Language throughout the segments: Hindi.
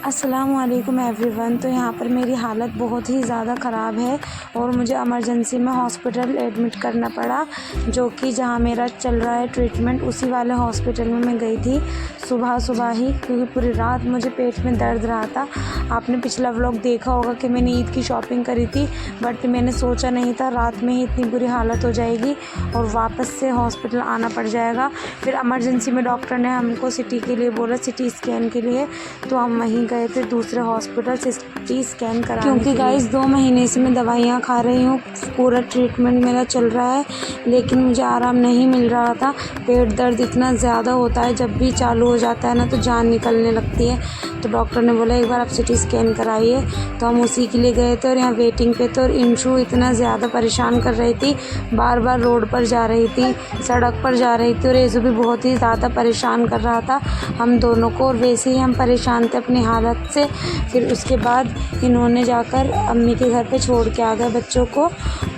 अस्सलामुअलैकुम एवरीवन। तो यहाँ पर मेरी हालत बहुत ही ज़्यादा ख़राब है और मुझे इमरजेंसी में हॉस्पिटल एडमिट करना पड़ा, जो कि जहाँ मेरा चल रहा है ट्रीटमेंट उसी वाले हॉस्पिटल में मैं गई थी सुबह ही, क्योंकि पूरी रात मुझे पेट में दर्द रहा था। आपने पिछला व्लॉग देखा होगा कि मैंने ईद की शॉपिंग करी थी, बट मैंने सोचा नहीं था रात में ही इतनी बुरी हालत हो जाएगी और वापस से हॉस्पिटल आना पड़ जाएगा। फिर इमरजेंसी में डॉक्टर ने हमको सिटी के लिए बोला, सिटी स्कैन के लिए, तो हम वहीं गए थे दूसरे हॉस्पिटल सिटी स्कैन कराने। क्योंकि गाइस 2 महीने से मैं दवाइयाँ खा रही हूँ, पूरा ट्रीटमेंट मेरा चल रहा है, लेकिन मुझे आराम नहीं मिल रहा था। पेट दर्द इतना ज़्यादा होता है, जब भी चालू हो जाता है ना तो जान निकलने लगती है। तो डॉक्टर ने बोला एक बार आप सिटी स्कैन कराइए, तो हम उसी के लिए गए थे। और यहाँ वेटिंग पे थे और इंशू इतना ज़्यादा परेशान कर रही थी, बार बार रोड पर जा रही थी, सड़क पर जा रही थी, और एजू भी बहुत ही ज़्यादा परेशान कर रहा था हम दोनों को, और वैसे ही हम परेशान थे अपनी हालत से। फिर उसके बाद इन्होंने जाकर अम्मी के घर पे छोड़ के आ गए बच्चों को।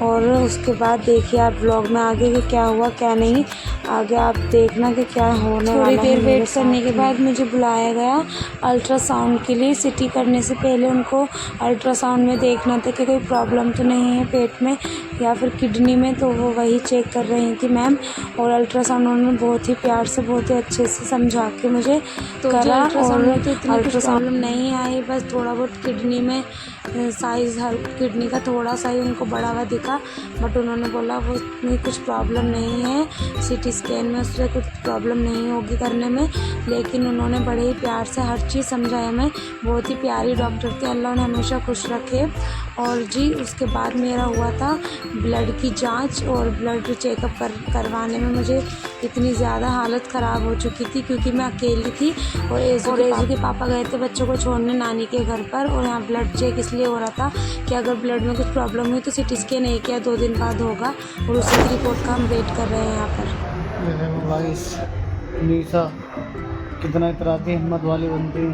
और उसके बाद देखिए आप व्लॉग में आगे कि क्या हुआ क्या नहीं, आगे आप देखना कि क्या होने वाला है। थोड़ी देर वेट करने के बाद मुझे बुलाया गया अल्ट्रासाउंड के लिए। सिटी करने से पहले उनको अल्ट्रासाउंड में देखना था कि कोई प्रॉब्लम तो नहीं है पेट में या फिर किडनी में, तो वो वही चेक कर रही थी मैम। और अल्ट्रासाउंड उन्होंने बहुत ही प्यार से बहुत ही अच्छे से समझा के मुझे तो करा। और अल्ट्रासाउंड नहीं आई, बस थोड़ा बहुत किडनी में साइज़, हर किडनी का थोड़ा सा ही उनको बढ़ा हुआ दिखा, बट उन्होंने बोला वो इतनी कुछ प्रॉब्लम नहीं है, सिटी स्कैन में उससे कुछ प्रॉब्लम नहीं होगी करने में। लेकिन उन्होंने बड़े ही प्यार से हर चीज़ समझाया। मैं बहुत ही प्यारी डॉक्टर थी, अल्लाह उन्हें हमेशा खुश रखे। और जी उसके बाद मेरा हुआ था ब्लड की जांच, और ब्लड चेकअप करवाने में मुझे इतनी ज़्यादा हालत ख़राब हो चुकी थी, क्योंकि मैं अकेली थी और एजू के पापा गए थे बच्चों को छोड़ने नानी के घर पर। और यहाँ ब्लड चेक इसलिए हो रहा था कि अगर ब्लड में कुछ प्रॉब्लम हुई तो सिटी स्कैन नहीं किया 2 दिन बाद होगा, और उसी की रिपोर्ट का हम वेट कर रहे हैं यहाँ पर। गाइस नीसा कितना इतराती हिम्मत वाली बनती है।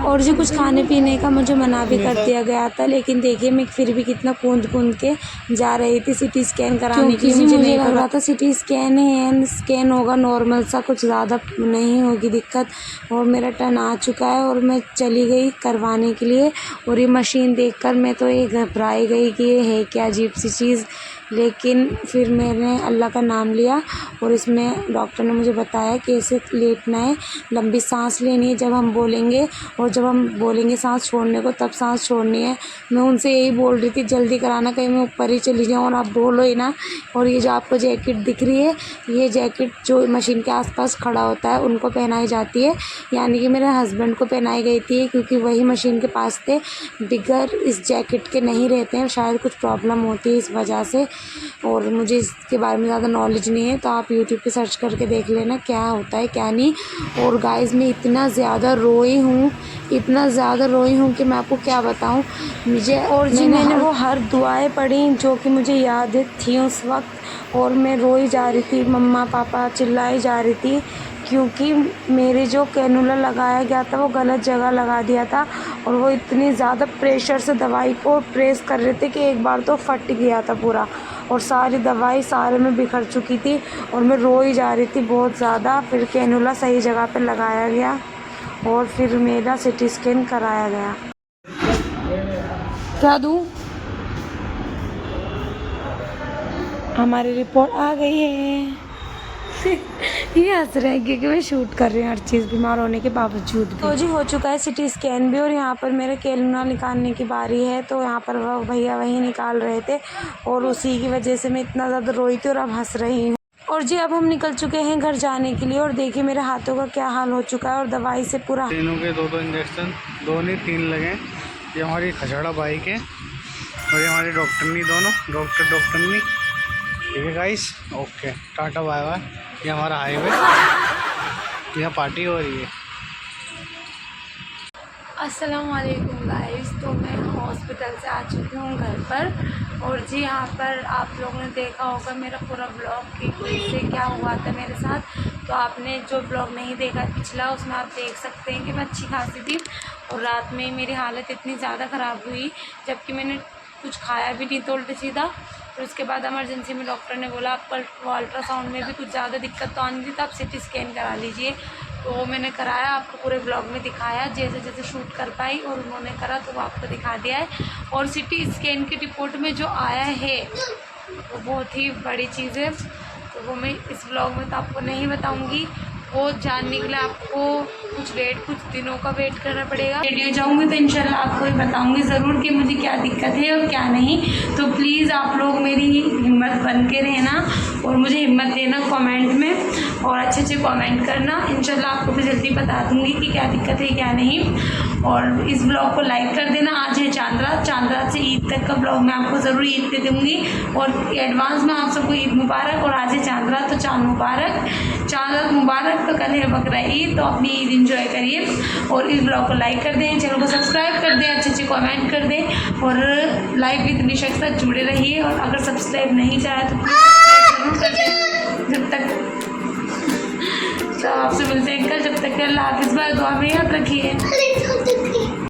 और जी कुछ खाने पीने का मुझे मना भी कर दिया गया था, लेकिन देखिए मैं फिर भी कितना कूद के जा रही थी सिटी स्कैन कराने के लिए। मुझे नहीं लग रहा था सिटी स्कैन है, स्कैन होगा नॉर्मल सा, कुछ ज़्यादा नहीं होगी दिक्कत। और मेरा टर्न आ चुका है और मैं चली गई करवाने के लिए। और ये मशीन देखकर मैं तो ये घबराई गई कि ये है क्या अजीब सी चीज़, लेकिन फिर मैंने अल्लाह का नाम लिया और इसमें डॉक्टर ने मुझे बताया कि ऐसे लेटना है, लंबी सांस लेनी है जब हम बोलेंगे, और जब हम बोलेंगे सांस छोड़ने को तब सांस छोड़नी है। मैं उनसे यही बोल रही थी जल्दी कराना, कहीं मैं ऊपर ही चली जाऊँ और आप बोलो ही ना। और ये जो आपको जैकेट दिख रही है, ये जैकेट जो मशीन के आसपास खड़ा होता है उनको पहनाई जाती है, यानी कि मेरे हस्बैंड को पहनाई गई थी, क्योंकि वही मशीन के पास थे, बिगर इस जैकेट के नहीं रहते हैं, शायद कुछ प्रॉब्लम होती है इस वजह से। और मुझे इसके बारे में ज़्यादा नॉलेज नहीं है, तो आप यूट्यूब पे सर्च करके देख लेना क्या होता है क्या नहीं। और गाइस मैं इतना ज़्यादा रोई हूँ, इतना ज़्यादा रोई हूँ कि मैं आपको क्या बताऊँ मुझे। और जी मैंने वो हर दुआएं पढ़ी जो कि मुझे याद थी उस वक्त, और मैं रोई जा रही थी, मम्मा पापा चिल्लाई जा रही थी, क्योंकि मेरे जो कैनुला लगाया गया था वो गलत जगह लगा दिया था, और वो इतनी ज़्यादा प्रेशर से दवाई को प्रेस कर रहे थे कि एक बार तो फट गया था पूरा, और सारी दवाई सारे में बिखर चुकी थी, और मैं रोई जा रही थी बहुत ज़्यादा। फिर कैनुला सही जगह पर लगाया गया और फिर मेरा सिटी स्कैन कराया गया। क्या दूँ? हमारी रिपोर्ट आ गई है। ये हंस रहे हैं क्योंकि मैं शूट कर रही हूँ हर चीज़, बीमार होने के बावजूद भी। तो जी हो चुका है सिटी स्कैन भी, और यहाँ पर मेरे कैनुला निकालने की बारी है, तो यहाँ पर वह भैया वही निकाल रहे थे, और उसी की वजह से मैं इतना ज़्यादा रोई थी और अब हंस रही हूँ। और जी अब हम निकल चुके हैं घर जाने के लिए, और देखिए मेरे हाथों का क्या हाल हो चुका है, और दवाई से पूरा तीनों के 2-2 इंजेक्शन, 2 नहीं 3 लगे। ये हमारी खचड़ा बाइक है और ये हमारी डॉक्टरनी, दोनों डॉक्टरनी। ठीक है guys, okay tata bye bye. ये हमारा हाईवे, यहाँ पार्टी हो रही है। अस्सलाम वालेकुम गाइस। तो मैं हॉस्पिटल से आ चुकी हूँ घर पर, और जी यहाँ पर आप लोगों ने देखा होगा मेरा पूरा ब्लॉग कि कैसे क्या हुआ था मेरे साथ। तो आपने जो ब्लॉग नहीं देखा पिछला, उसमें आप देख सकते हैं कि मैं अच्छी खासी थी, और रात में मेरी हालत इतनी ज़्यादा ख़राब हुई, जबकि मैंने कुछ खाया भी नहीं तो उल्टा सीधा, फिर उसके बाद इमरजेंसी में डॉक्टर ने बोला आपका अल्ट्रासाउंड में भी कुछ ज़्यादा दिक्कत तो आनी थी, तो आप सिटी स्कैन करा लीजिए। तो मैंने कराया, आपको पूरे ब्लॉग में दिखाया, जैसे जैसे शूट कर पाई और उन्होंने करा तो वो आपको दिखा दिया है। और सिटी स्कैन की रिपोर्ट में जो आया है वो बहुत ही बड़ी चीज़ है, तो वो मैं इस ब्लॉग में तो आपको नहीं बताऊँगी। वो जानने के लिए आपको कुछ दिनों का वेट करना पड़ेगा। वीडियो जाऊँगी तो इंशाल्लाह आपको भी बताऊँगी ज़रूर कि मुझे क्या दिक्कत है और क्या नहीं। तो प्लीज़ आप लोग मेरी हिम्मत बन के रहना और मुझे हिम्मत देना कमेंट में, और अच्छे अच्छे कमेंट करना। इंशाल्लाह आपको भी जल्दी बता दूँगी कि क्या दिक्कत है क्या नहीं। और इस ब्लॉग को लाइक कर देना। आज है चांद रात से ईद तक का ब्लॉग मैं आपको ज़रूर ईद पे दूँगी, और एडवांस में आप सबको ईद मुबारक। और आज है चांद रात, तो चांद रात मुबारक। तो कल है बकरा ईद, तो अपनी ईद इंजॉय करिए। और इस ब्लॉग को लाइक कर दें, चैनल को सब्सक्राइब कर दें, अच्छे अच्छे कमेंट कर दें, और लाइव विद निशा के साथ जुड़े रहिए। और अगर सब्सक्राइब नहीं चाहे तो प्लीज़ सब्सक्राइब जरूर कर दें। जब तक तो आपसे मिलते हैं कल, जब तक के अल्लाह हाफिज़, दुआ में याद रखिए।